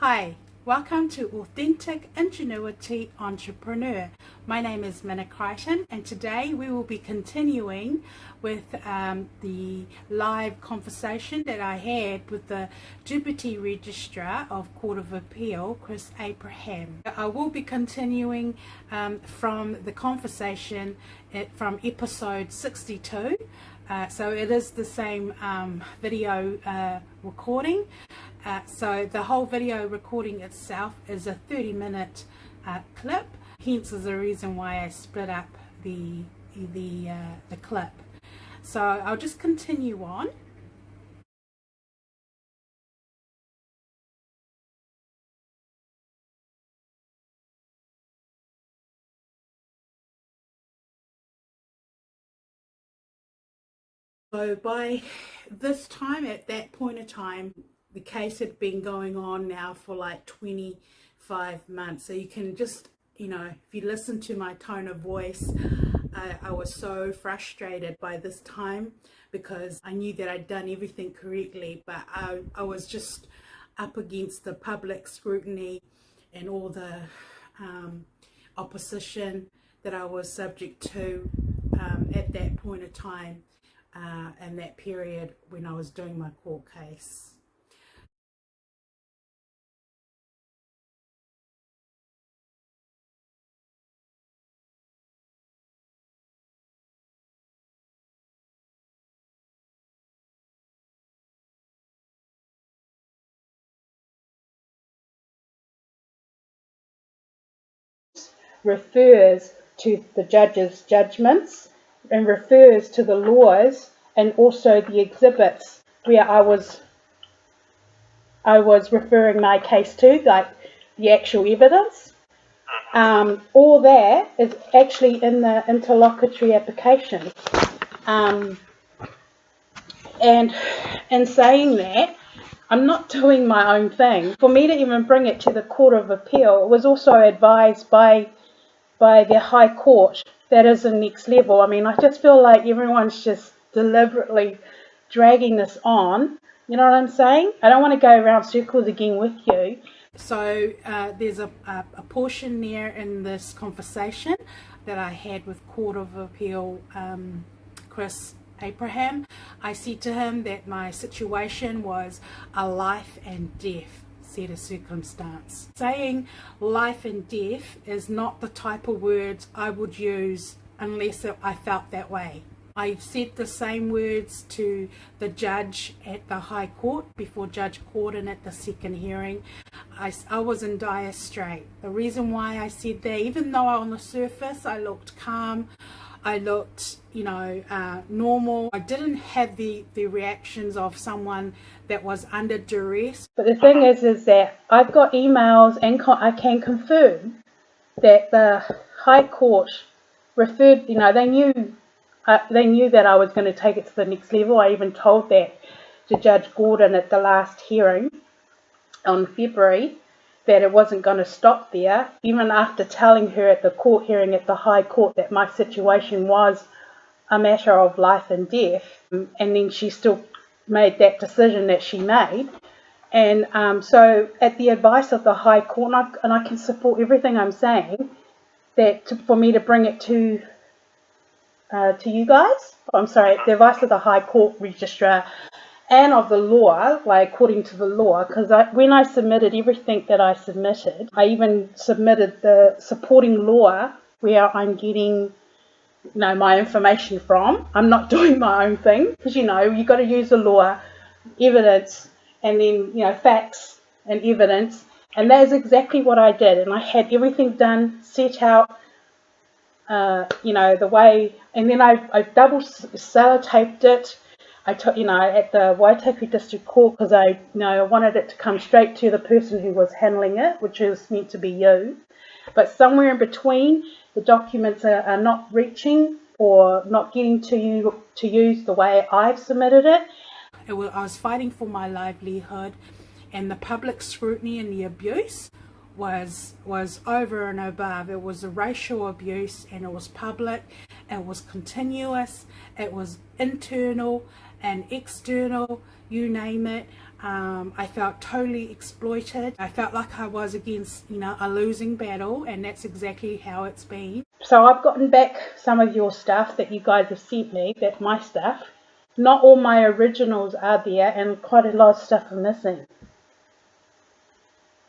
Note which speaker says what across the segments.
Speaker 1: Hi, welcome to Authentic Ingenuity Entrepreneur. My name is Minna Crichton, and today we will be continuing with the live conversation that I had with the Deputy Registrar of Court of Appeal, Chris Abraham. I will be continuing from the conversation from episode 62. So it is the same video recording. So the whole video recording itself is a 30-minute clip. Hence is the reason why I split up the clip. So I'll just continue on. So by this time, at that point of time, the case had been going on now for like 25 months. So you can just, if you listen to my tone of voice, I was so frustrated by this time because I knew that I'd done everything correctly, but I was just up against the public scrutiny and all the opposition that I was subject to at that point of time and that period when I was doing my court case. Refers to the judge's judgments and refers to the laws and also the exhibits where I was referring my case to, like the actual evidence. All that is actually in the interlocutory application. And in saying that, I'm not doing my own thing. For me to even bring it to the Court of Appeal, it was also advised by the High Court that is the next level. I mean, I just feel like everyone's just deliberately dragging this on. You know what I'm saying? I don't want to go around circles again with you. So there's a portion there in this conversation that I had with Court of Appeal Chris Abraham. I said to him that my situation was a life and death set of circumstance. Saying life and death is not the type of words I would use unless I felt that way. I said the same words to the judge at the High Court before Judge Gordon at the second hearing. I was in dire strait. The reason why I said that, even though on the surface I looked calm, I looked, normal. I didn't have the reactions of someone that was under duress. But the thing is that I've got emails and I can confirm that the High Court referred, they knew that I was going to take it to the next level. I even told that to Judge Gordon at the last hearing on February, that it wasn't going to stop there, even after telling her at the court hearing at the High Court that my situation was a matter of life and death. And then she still made that decision that she made. And so at the advice of the High Court, and I can support everything I'm saying, that for me to bring it to you guys, the advice of the High Court Registrar and of the law, like according to the law, because when I submitted everything that I submitted, I even submitted the supporting law where I'm getting my information from. I'm not doing my own thing because you got to use the law, evidence, and then facts and evidence, and that is exactly what I did. And I had everything done, set out, the way, and then I double sellotaped it. I took, at the Waitapu District Court, because I wanted it to come straight to the person who was handling it, which is meant to be you. But somewhere in between, the documents are not reaching or not getting to you to use the way I've submitted it. I was fighting for my livelihood, and the public scrutiny and the abuse was over and above. It was a racial abuse, and it was public, it was continuous, it was internal and external, you name it. I felt totally exploited. I felt like I was against, a losing battle, and that's exactly how it's been. So I've gotten back some of your stuff that you guys have sent me, that's my stuff. Not all my originals are there, and quite a lot of stuff are missing.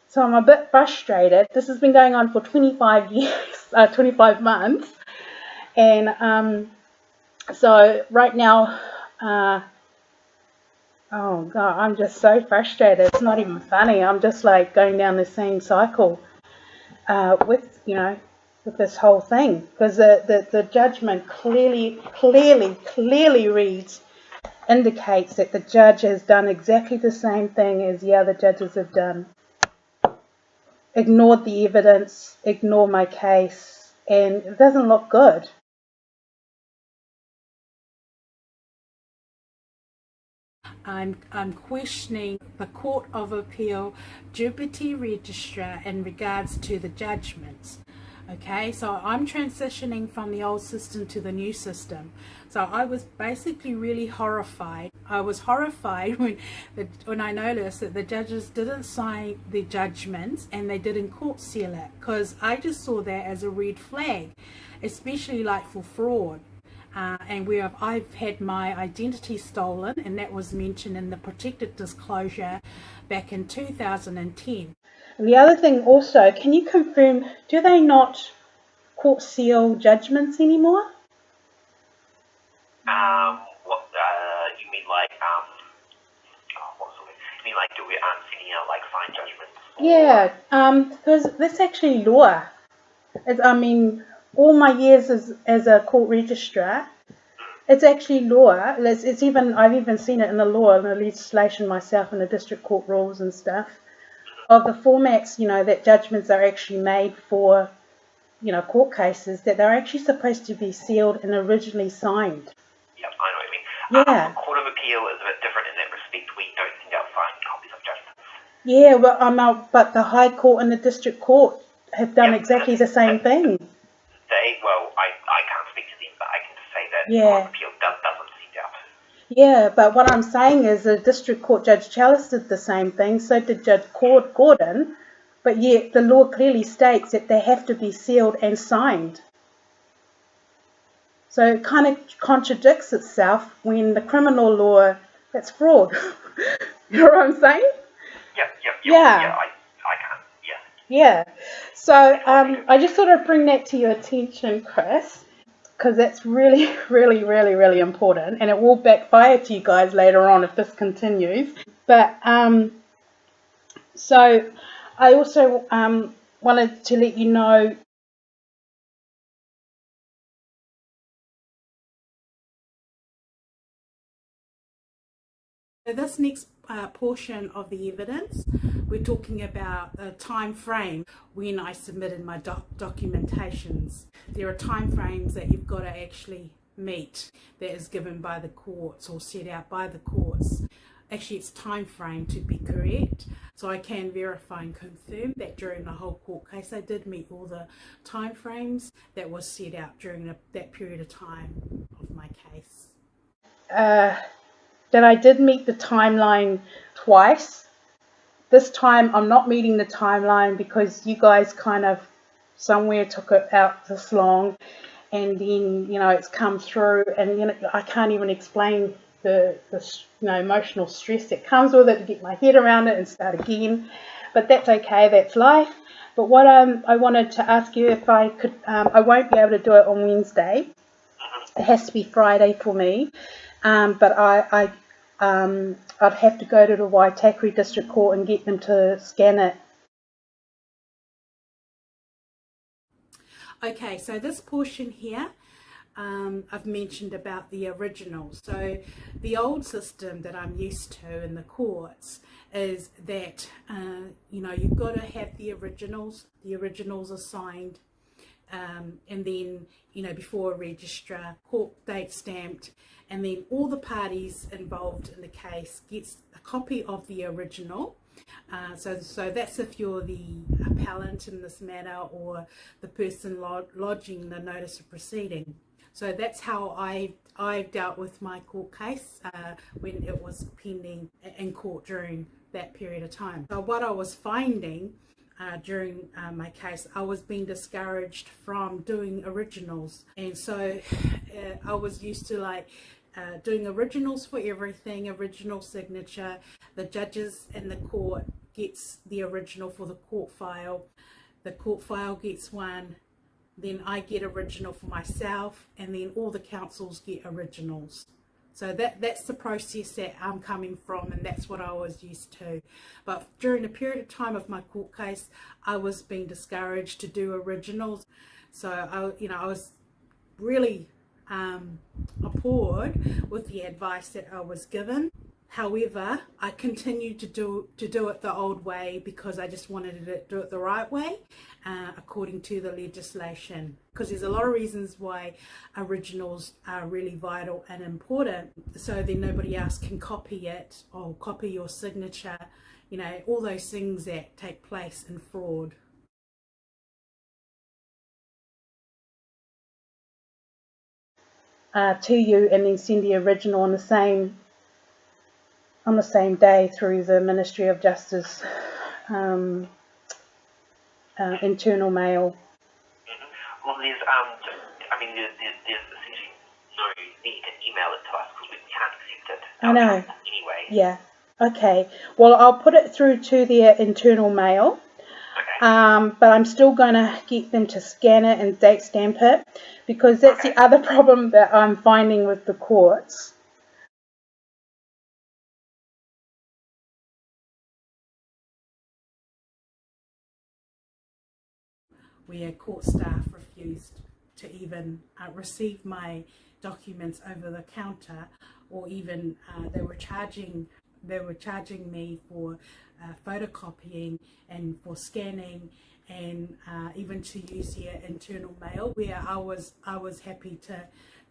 Speaker 1: So I'm a bit frustrated. This has been going on for 25 years, 25 months. And so right now, oh God, I'm just so frustrated. It's not even funny. I'm just like going down the same cycle with this whole thing, because the judgment clearly indicates that the judge has done exactly the same thing as the other judges have done. Ignored the evidence, ignored my case, and it doesn't look good. I'm questioning the Court of Appeal Deputy Registrar in regards to the judgments. Okay, so I'm transitioning from the old system to the new system. So I was basically really horrified. I was horrified when I noticed that the judges didn't sign the judgments and they didn't court seal it, because I just saw that as a red flag, especially like for fraud. And where I've had my identity stolen, and that was mentioned in the protected disclosure back in 2010. And the other thing also, can you confirm, do they not court seal judgments anymore?
Speaker 2: What you mean, like what sort of? You mean like do we sending out like signed judgments?
Speaker 1: Yeah, because that's actually law. All my years as a court registrar, it's actually law. I've even seen it in the law and the legislation myself, in the district court rules and stuff, of the formats, that judgments are actually made for, court cases, that they're actually supposed to be sealed and originally signed.
Speaker 2: Yep, I know what you mean.
Speaker 1: Yeah.
Speaker 2: The Court of Appeal is a bit different in that respect. We don't send out signed copies of judgments.
Speaker 1: Yeah, well, but the High Court and the District Court have done exactly the same thing.
Speaker 2: I can't speak to them, but I can just say that
Speaker 1: Yeah.
Speaker 2: the Court of Appeal doesn't send out.
Speaker 1: Yeah, but what I'm saying is the District Court Judge Chalice did the same thing, so did Judge Gordon, but yet the law clearly states that they have to be sealed and signed. So it kind of contradicts itself when the criminal law, that's fraud. You know what I'm saying?
Speaker 2: Yeah. I can't.
Speaker 1: Yeah. So I just thought I'd bring that to your attention, Chris, because that's really, really, really, really important, and it will backfire to you guys later on if this continues. But so I also wanted to let you know. So this next portion of the evidence, we're talking about the time frame when I submitted my documentations. There are time frames that you've got to actually meet that is given by the courts or set out by the courts. Actually, it's time frame to be correct. So I can verify and confirm that during the whole court case, I did meet all the time frames that was set out during that period of time of my case. That I did meet the timeline twice. This time I'm not meeting the timeline because you guys kind of somewhere took it out this long, and then it's come through, and I can't even explain the emotional stress that comes with it to get my head around it and start again. But that's okay, that's life. But what I wanted to ask you, if I could, I won't be able to do it on Wednesday. It has to be Friday for me. But I'd have to go to the Waitakere District Court and get them to scan it. Okay, so this portion here, I've mentioned about the originals. So the old system that I'm used to in the courts is that, you've got to have the originals. The originals are signed. And then, before a registrar, court date stamped, and then all the parties involved in the case gets a copy of the original. So that's if you're the appellant in this matter or the person lodging the notice of proceeding.
Speaker 3: So that's how I dealt with my court case when it was pending in court during that period of time. So what I was finding during my case, I was being discouraged from doing originals, and so I was used to like doing originals for everything, original signature. The judges in the court gets the original for the court file. The court file gets one, then I get original for myself, and then all the councils get originals. So that's the process that I'm coming from, and that's what I was used to. But during the period of time of my court case, I was being discouraged to do originals. So I was really appalled with the advice that I was given. However, I continued to do it the old way because I just wanted to do it the right way, according to the legislation. Because there's a lot of reasons why originals are really vital and important, so then nobody else can copy it or copy your signature. You know, all those things that take place in fraud.
Speaker 1: To you, and then send the original on the same day through the Ministry of Justice internal mail.
Speaker 2: Well, there's there's essentially no need to email it to us because we can't accept it.
Speaker 1: I know.
Speaker 2: Anyway.
Speaker 1: Yeah. Okay. Well, I'll put it through to their internal mail.
Speaker 2: Okay.
Speaker 1: But I'm still going to get them to scan it and date stamp it, because that's the other problem that I'm finding with the courts.
Speaker 3: Where court staff refused to even receive my documents over the counter, or even they were charging me for photocopying and for scanning, and even to use their internal mail, where I was happy to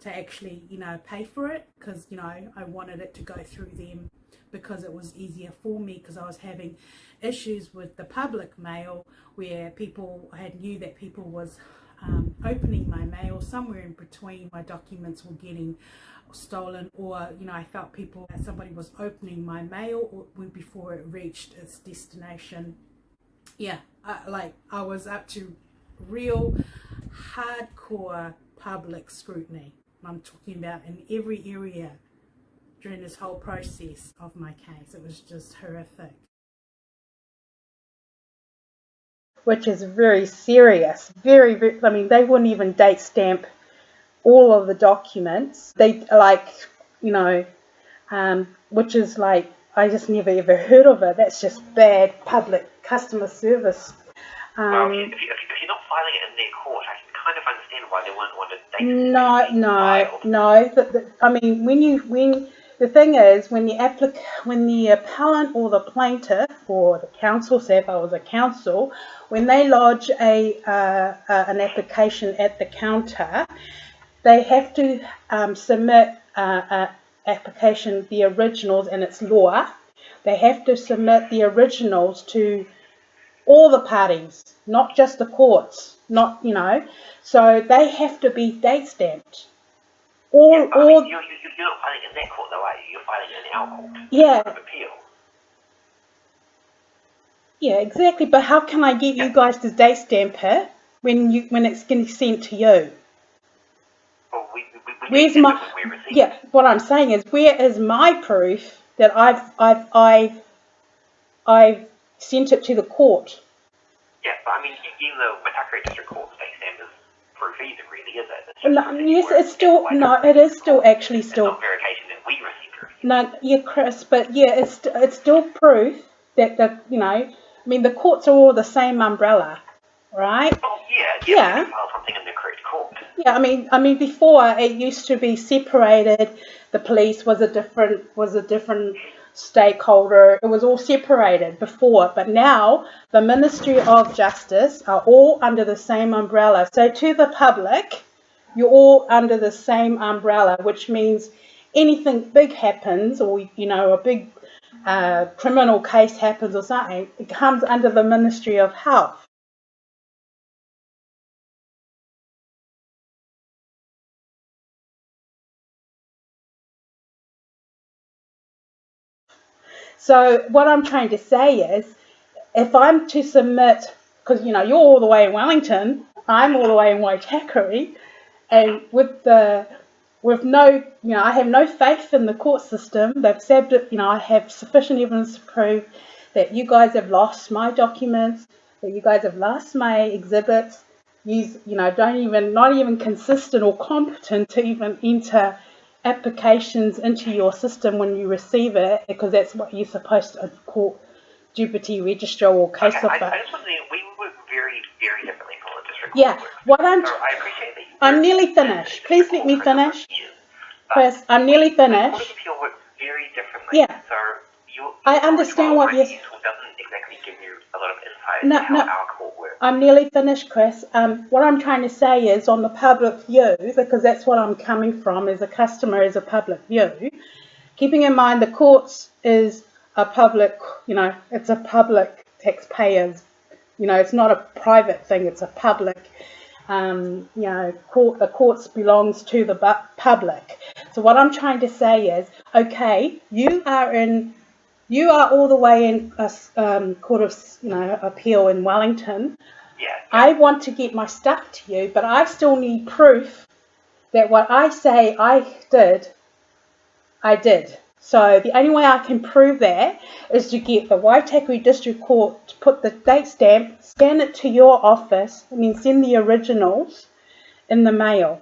Speaker 3: actually pay for it, because I wanted it to go through them because it was easier for me, because I was having issues with the public mail where people knew that people was opening my mail. Somewhere in between, my documents were getting stolen, or I felt somebody was opening my mail before it reached its destination. Yeah, I was up to real hardcore public scrutiny. I'm talking about in every area during this whole process of my case. It was just horrific.
Speaker 1: Which is very serious. Very, very, I mean, they wouldn't even date stamp all of the documents. They which is like, I just never ever heard of it. That's just bad public customer service.
Speaker 2: Well, if you're not filing it in their court, I can kind of understand why they wouldn't want to date
Speaker 1: No. I mean, the thing is, when the appellant or the plaintiff or the counsel, say if I was a counsel, when they lodge an application at the counter, they have to submit application, the originals, and it's law. They have to submit the originals to all the parties, not just the courts, so they have to be date stamped.
Speaker 2: You're not filing in that court though, are you? You're filing in our court.
Speaker 1: Yeah.
Speaker 2: Court of Appeal.
Speaker 1: Yeah, exactly. But how can I get you guys to date stamp it when it's getting sent to you?
Speaker 2: Well,
Speaker 1: Where's my? Yeah, what I'm saying is, where is my proof that I've sent it to the court?
Speaker 2: Yeah, but I mean, even though Bathory District Court date stamp is proof either, really, is it?
Speaker 1: Yes, it's still it is still actually still.
Speaker 2: It's not verification that we receive proof.
Speaker 1: No, yeah, Chris, but yeah, it's still proof that I mean, the courts are all the same umbrella, right?
Speaker 2: Oh yeah. You file something in the correct court.
Speaker 1: Yeah, I mean, before it used to be separated. The police was a different stakeholder. It was all separated before, but now the Ministry of Justice are all under the same umbrella. So to the public, you're all under the same umbrella, which means anything big happens, or a big criminal case happens or something, it comes under the Ministry of Health. So what I'm trying to say is, if I'm to submit, because you're all the way in Wellington, I'm all the way in Waitakere, and with no, I have no faith in the court system. They've said that, I have sufficient evidence to prove that you guys have lost my documents, that you guys have lost my exhibits. Not even consistent or competent to even enter applications into your system when you receive it, because that's what you're supposed to call deputy registrar or case officer.
Speaker 2: I just want to say, we work very, very differently from the district court.
Speaker 1: Yeah,
Speaker 2: So I appreciate that.
Speaker 1: I'm nearly finished. Please let me finish. Chris, I'm nearly finished.
Speaker 2: The Court of Appeal works very differently.
Speaker 1: Yeah.
Speaker 2: So
Speaker 1: I understand what you're...
Speaker 2: doesn't exactly give you a lot of insight into how our court works.
Speaker 1: I'm nearly finished, Chris. What I'm trying to say is, on the public view, because that's what I'm coming from as a customer, as a public view, keeping in mind the courts is a public, it's a public taxpayers, it's not a private thing, it's a public, court. The courts belongs to the public. So what I'm trying to say is, okay, you are all the way in a court of appeal in Wellington.
Speaker 2: Yeah.
Speaker 1: I want to get my stuff to you, but I still need proof that what I say I did. So the only way I can prove that is to get the Waitakere District Court to put the date stamp, scan it to your office, and then send the originals in the mail.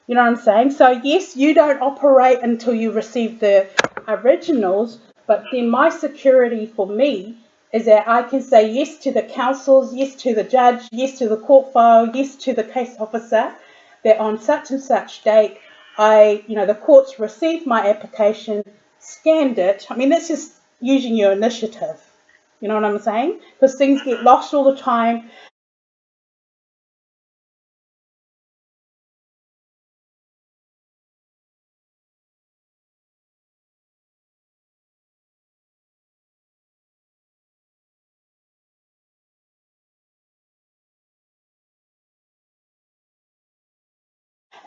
Speaker 1: You know what I'm saying? So yes, you don't operate until you receive the originals, but then my security for me is that I can say yes to the councils, yes to the judge, yes to the court file, yes to the case officer, that on such and such date, the courts received my application, scanned it. I mean, that's just using your initiative. You know what I'm saying? Because things get lost all the time.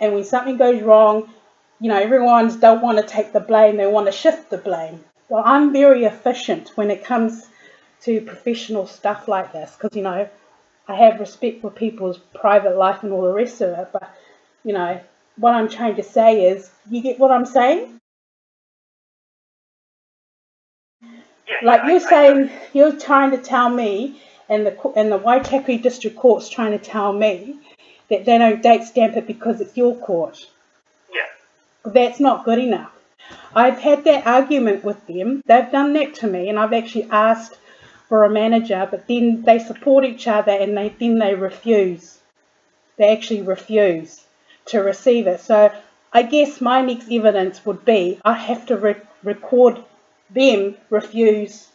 Speaker 1: And when something goes wrong, everyone's don't want to take the blame. They want to shift the blame. Well, I'm very efficient when it comes to professional stuff like this, because, I have respect for people's private life and all the rest of it. But, what I'm trying to say is, you get what I'm saying?
Speaker 2: Yeah,
Speaker 1: you're trying to tell me, and the Waitakere District Court's trying to tell me that they don't date stamp it because it's your court.
Speaker 2: Yeah.
Speaker 1: That's not good enough. I've had that argument with them. They've done that to me, and I've actually asked for a manager, but then they support each other, and they refuse. They actually refuse to receive it. So I guess my next evidence would be I have to record them refuse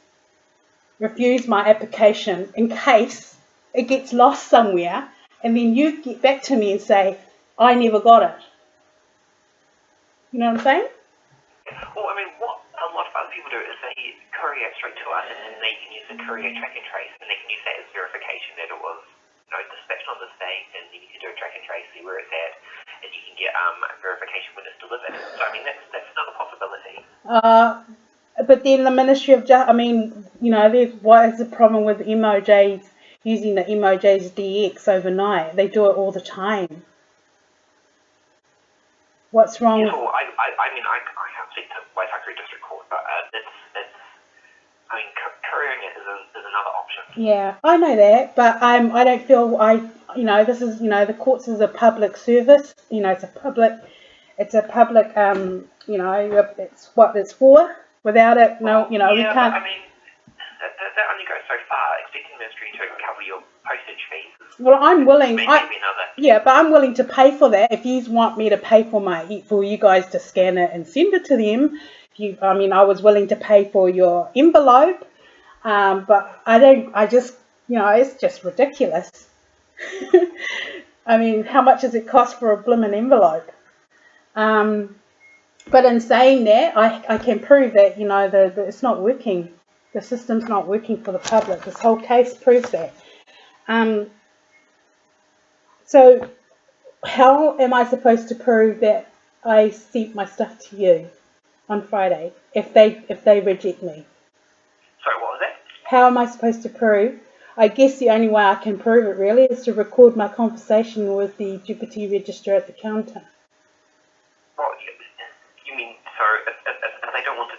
Speaker 1: my application in case it gets lost somewhere, and then you get back to me and say, I never got it. You know what I'm saying?
Speaker 2: Well, I mean, what a lot of other people do is they courier it straight to us, and then they can use the courier track and trace, and they can use that as verification that it was dispatched on this date, and then you can do a track and trace, see where it's at, and you can get verification when it's delivered. So, I mean, that's another possibility.
Speaker 1: But then the Ministry of what is the problem with emojis, using the emojis DX overnight? They do it all the time. What's wrong?
Speaker 2: Yeah, well, I mean, I can't speak to Waitakere District Court, but couriering it is another option.
Speaker 1: Yeah, I know that, but I don't feel this is, the courts is a public service. It's a public, it's what it's for. Without it, we can't.
Speaker 2: But, I mean, that only goes so far. Expecting ministry to cover your postage fees.
Speaker 1: Well, I'm willing.
Speaker 2: But
Speaker 1: I'm willing to pay for that if you want me to pay for you guys to scan it and send it to them. I was willing to pay for your envelope, but I don't. I just, it's just ridiculous. I mean, how much does it cost for a blimmin' envelope? But in saying that, I can prove that, it's not working. The system's not working for the public. This whole case proves that. So how am I supposed to prove that I sent my stuff to you? on Friday if they reject me?
Speaker 2: Sorry, what was that?
Speaker 1: How am I supposed to prove? I guess the only way I can prove it really is to record my conversation with the deputy registrar at the counter.
Speaker 2: Well, you mean so if they don't want to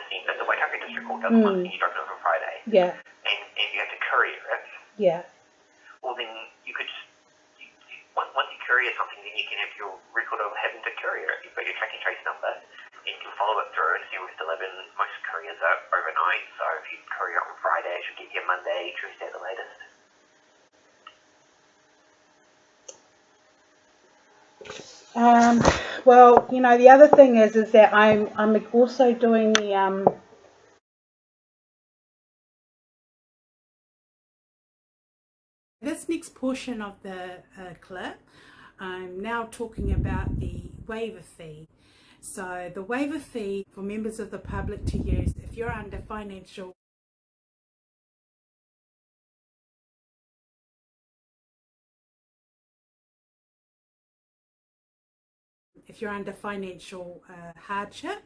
Speaker 2: send if the Waitaki District Court doesn't want to send you documents on Friday,
Speaker 1: Yeah.
Speaker 2: and you have to courier it,
Speaker 1: Yeah.
Speaker 2: well then you could just once you courier something, then you can have your record of having to courier it. You've got your track and trace number, and you can follow it through and see what's delivered. Most couriers are overnight, so if you courier it on Friday, it should get here Monday, Tuesday at the latest.
Speaker 1: Well, you know, the other thing is that I'm also doing the
Speaker 3: This next portion of the clip, I'm now talking about the waiver fee. So the waiver fee for members of the public to use if you're under financial hardship.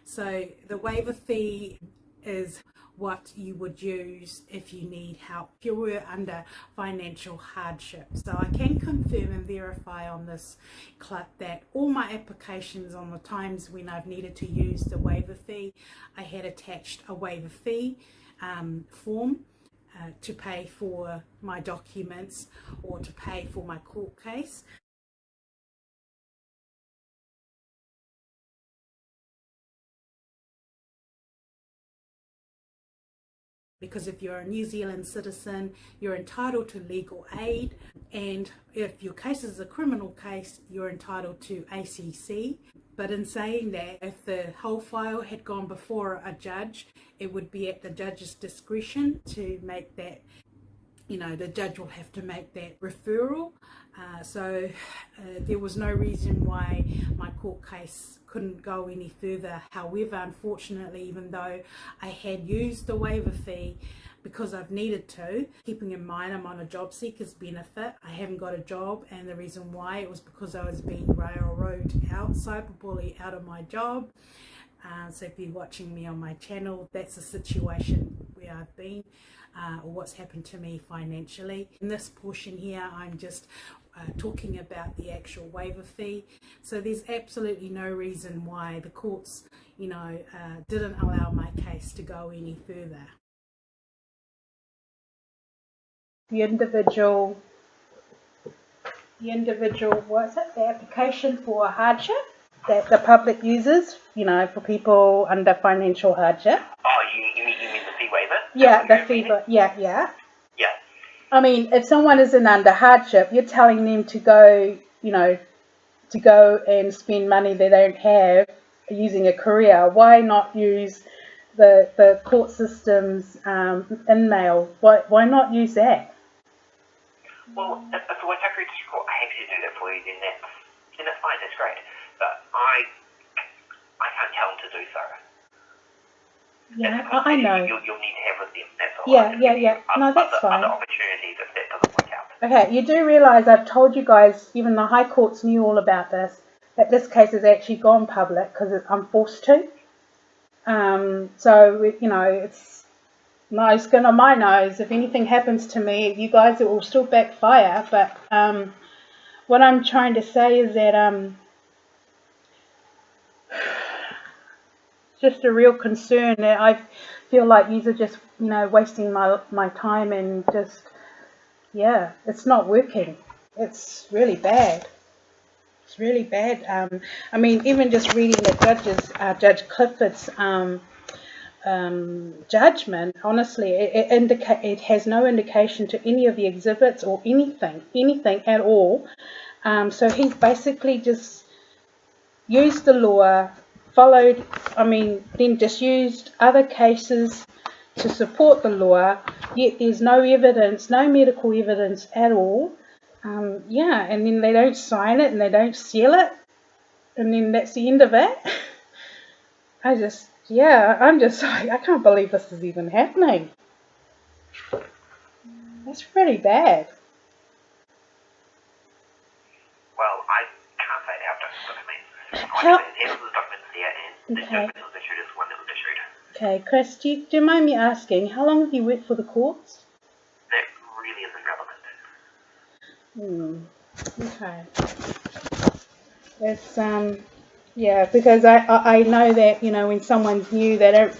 Speaker 3: So the waiver fee is what you would use if you need help, if you were under financial hardship. So I can confirm and verify on this clip that all my applications on the times when I've needed to use the waiver fee, I had attached a waiver fee form to pay for my documents or to pay for my court case. Because if you're a New Zealand citizen, you're entitled to legal aid, and if your case is a criminal case, you're entitled to ACC. But in saying that, if the whole file had gone before a judge, it would be at the judge's discretion to make that, you know, the judge will have to make that referral. So there was no reason why my court case couldn't go any further. However, unfortunately, even though I had used the waiver fee because I've needed to, keeping in mind I'm on a job seeker's benefit, I haven't got a job, and the reason why it was because I was being railroaded out, cyberbullied out of my job. So if you're watching me on my channel, that's the situation where I've been, or what's happened to me financially. In this portion here, I'm just talking about the actual waiver fee. So there's absolutely no reason why the courts, you know, didn't allow my case to go any further.
Speaker 1: the individual what's it? The application for hardship that the public uses, you know, for people under financial hardship.
Speaker 2: Oh, you mean the fee waiver?
Speaker 1: Yeah, the fee. Yeah.
Speaker 2: Yeah.
Speaker 1: I mean, if someone is in under hardship, you're telling them to go, you know, to go and spend money they don't have using a courier. Why not use the court system's in-mail? Why not use that?
Speaker 2: Well, if the Waitaki District Court are happy to do that for you, then that's fine, that's great. But I can't tell them to do so.
Speaker 1: Yeah, I know.
Speaker 2: You'll need to have with them, that's all.
Speaker 1: Yeah. No, that's fine.
Speaker 2: Other opportunities if that doesn't work out.
Speaker 1: Okay, you do realise I've told you guys, even the High Courts knew all about this, that this case has actually gone public because I'm forced to. So, you know, it's my skin on my nose. If anything happens to me, you guys, it will still backfire. But what I'm trying to say is that just a real concern that I feel like these are just, you know, wasting my time and just, yeah, it's not working. It's really bad. It's really bad. I mean, even just reading the Judge Clifford's judgment, honestly, it has no indication to any of the exhibits or anything at all. So he's basically just used the law, then just used other cases to support the law, yet there's no evidence, no medical evidence at all. And then they don't sign it and they don't seal it, and then that's the end of it. I'm just like, I can't believe this is even happening. That's pretty bad.
Speaker 2: Well, I can't say how documents. There's documents there, and The
Speaker 1: Okay.
Speaker 2: judgment that was issued is one that was issued.
Speaker 1: Okay, Chris, do you mind me asking, how long have you worked for the courts?
Speaker 2: That really isn't relevant.
Speaker 1: Okay. It's yeah, because I know that, when someone's new, they don't,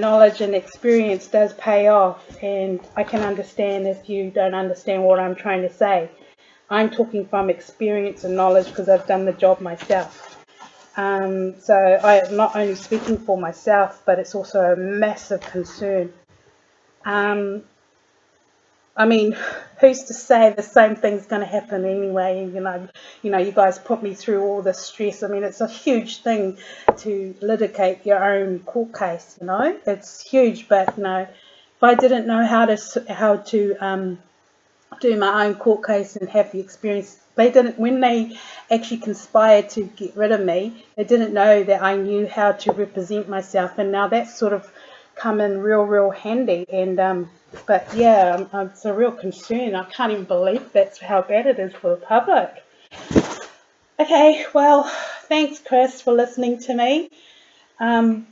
Speaker 1: knowledge and experience does pay off, and I can understand if you don't understand what I'm trying to say. I'm talking from experience and knowledge because I've done the job myself. So I am not only speaking for myself, but it's also a massive concern. I mean, who's to say the same thing's going to happen anyway? You guys put me through all this stress. I mean, it's a huge thing to litigate your own court case. It's huge. But if I didn't know how to do my own court case and have the experience, they didn't. When they actually conspired to get rid of me, they didn't know that I knew how to represent myself, and now that's sort of come in real handy. And but yeah, it's a real concern. I can't even believe that's how bad it is for the public. Okay, well, thanks, Chris, for listening to me. And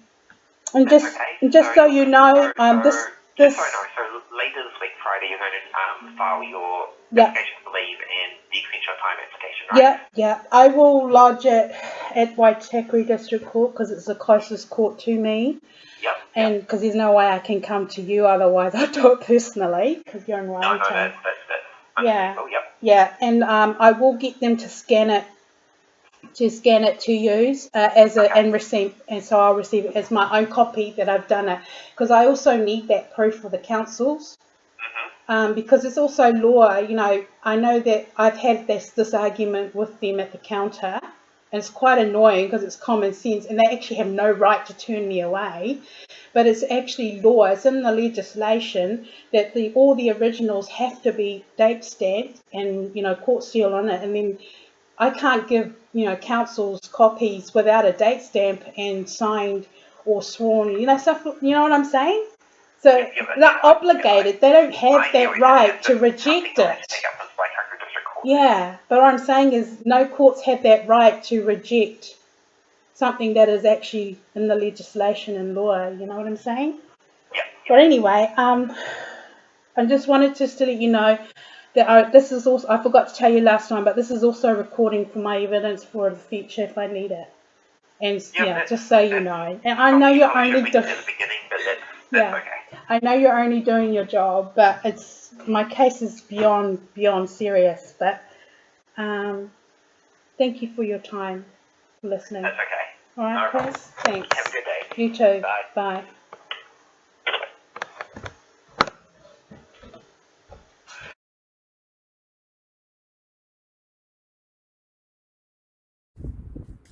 Speaker 1: just
Speaker 2: Okay.
Speaker 1: so you know, this.
Speaker 2: So later this week, Friday, you're going to file your application for leave and the extension of time application, right?
Speaker 1: Yeah. I will lodge it at Waitakere District Court because it's the closest court to me.
Speaker 2: Yep.
Speaker 1: And because there's no way I can come to you, otherwise I'll do it personally because you're in Wellington.
Speaker 2: No, that's understandable. Yep.
Speaker 1: Yeah, and I will get them to scan it to use and receive, and so I'll receive it as my own copy that I've done it, because I also need that proof for the councils. Because it's also law. I know that I've had this argument with them at the counter, and it's quite annoying because it's common sense and they actually have no right to turn me away, but it's actually law. It's in the legislation that all the originals have to be date stamped and court seal on it, and then I can't give councils copies without a date stamp and signed or sworn, stuff. You know what I'm saying? So they're obligated. They don't have that right to reject it. Yeah, but what I'm saying is no courts have that right to reject something that is actually in the legislation and law. You know what I'm saying? But anyway, I just wanted to let you know that this is also, I forgot to tell you last time, but this is also recording for my evidence for the future if I need it. And just so you know. And I know you're only doing. I know you're only doing your job, but my case is beyond serious. But thank you for your time for listening.
Speaker 2: That's okay.
Speaker 1: All right, Chris. Thanks.
Speaker 2: Have a good day.
Speaker 1: You too.
Speaker 2: Bye.
Speaker 1: Bye.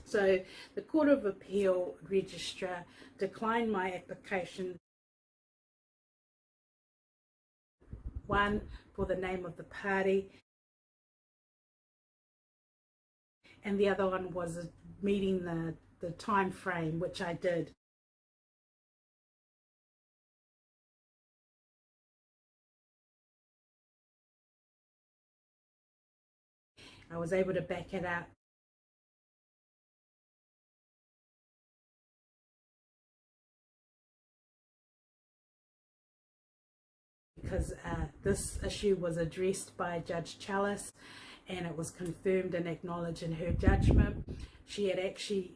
Speaker 1: So the Court of Appeal Registrar declined my application. One, for the name of the party, and the other one was meeting the time frame, which I did. I was able to back it up. Because this issue was addressed by Judge Chalice, and it was confirmed and acknowledged in her judgment. She had actually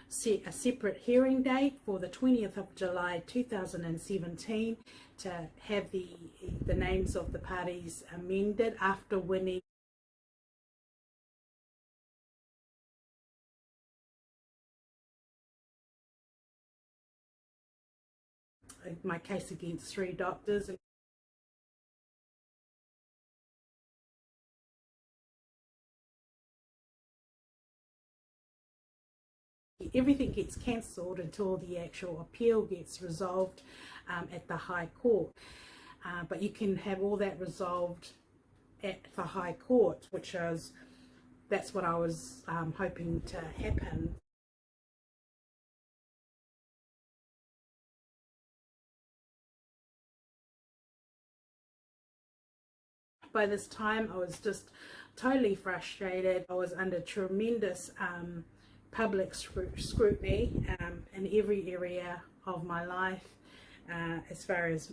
Speaker 1: set a separate hearing date for the 20th of July 2017 to have the names of the parties amended after winning my case against 3 doctors. Everything gets cancelled until the actual appeal gets resolved at the High Court. But you can have all that resolved at the High Court, that's what I was hoping to happen. By this time, I was just totally frustrated. I was under tremendous
Speaker 3: public scrutiny in every area of my life, as far as,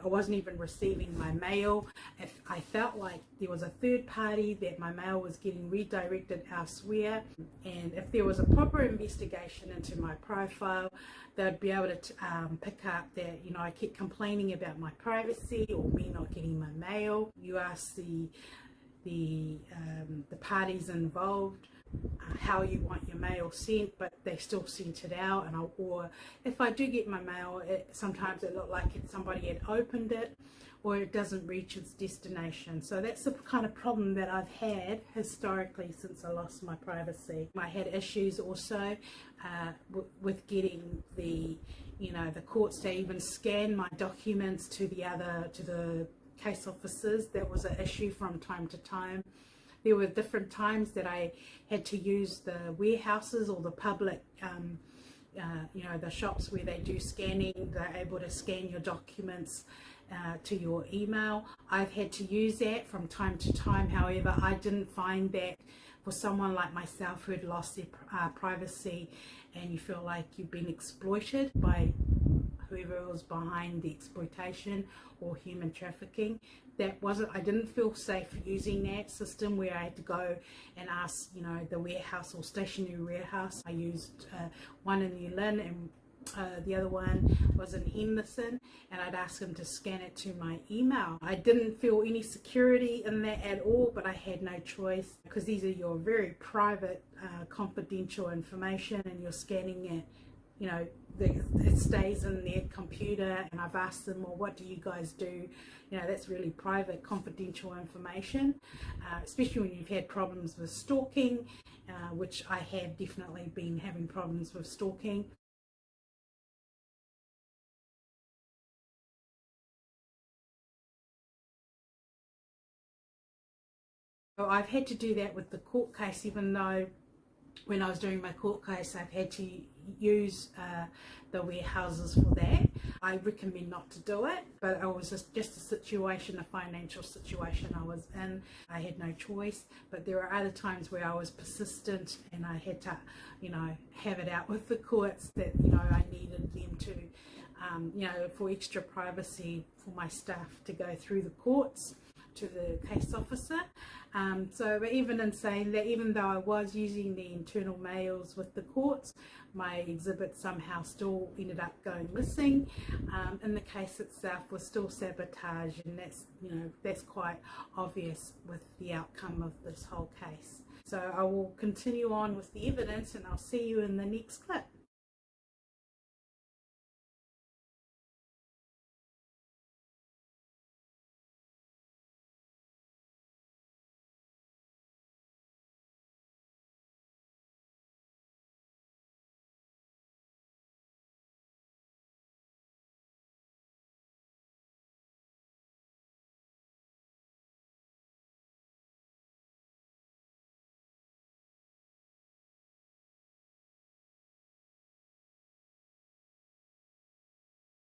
Speaker 3: I wasn't even receiving my mail. If I felt like there was a third party, that my mail was getting redirected elsewhere, and if there was a proper investigation into my profile, they'd be able to pick up that, I kept complaining about my privacy or me not getting my mail. You ask the parties involved how you want your mail sent, but they still sent it out. Or if I do get my mail, sometimes it looked like somebody had opened it, or it doesn't reach its destination. So that's the kind of problem that I've had historically since I lost my privacy. I had issues also with getting the courts to even scan my documents to the case officers. That was an issue from time to time. There were different times that I had to use the warehouses or the public, the shops where they do scanning. They're able to scan your documents to your email. I've had to use that from time to time. However, I didn't find that for someone like myself who had lost their privacy, and you feel like you've been exploited by whoever was behind the exploitation or human trafficking. I didn't feel safe using that system where I had to go and ask, the warehouse or stationary warehouse. I used one in New Lynn, and the other one was in Henderson, and I'd ask them to scan it to my email. I didn't feel any security in that at all, but I had no choice, because these are your very private, confidential information, and you're scanning it. It stays in their computer, and I've asked them, well, what do you guys do? That's really private, confidential information, especially when you've had problems with stalking, which I have definitely been having problems with stalking. So I've had to do that with the court case, even though when I was doing my court case, I've had to use the warehouses for that. I recommend not to do it, but it was just a financial situation I was in. I had no choice, but there are other times where I was persistent, and I had to, have it out with the courts that, I needed them to, for extra privacy for my staff to go through the courts to the case officer. But even in saying that, even though I was using the internal mails with the courts, my exhibit somehow still ended up going missing. And the case itself was still sabotaged, and that's quite obvious with the outcome of this whole case. So I will continue on with the evidence, and I'll see you in the next clip.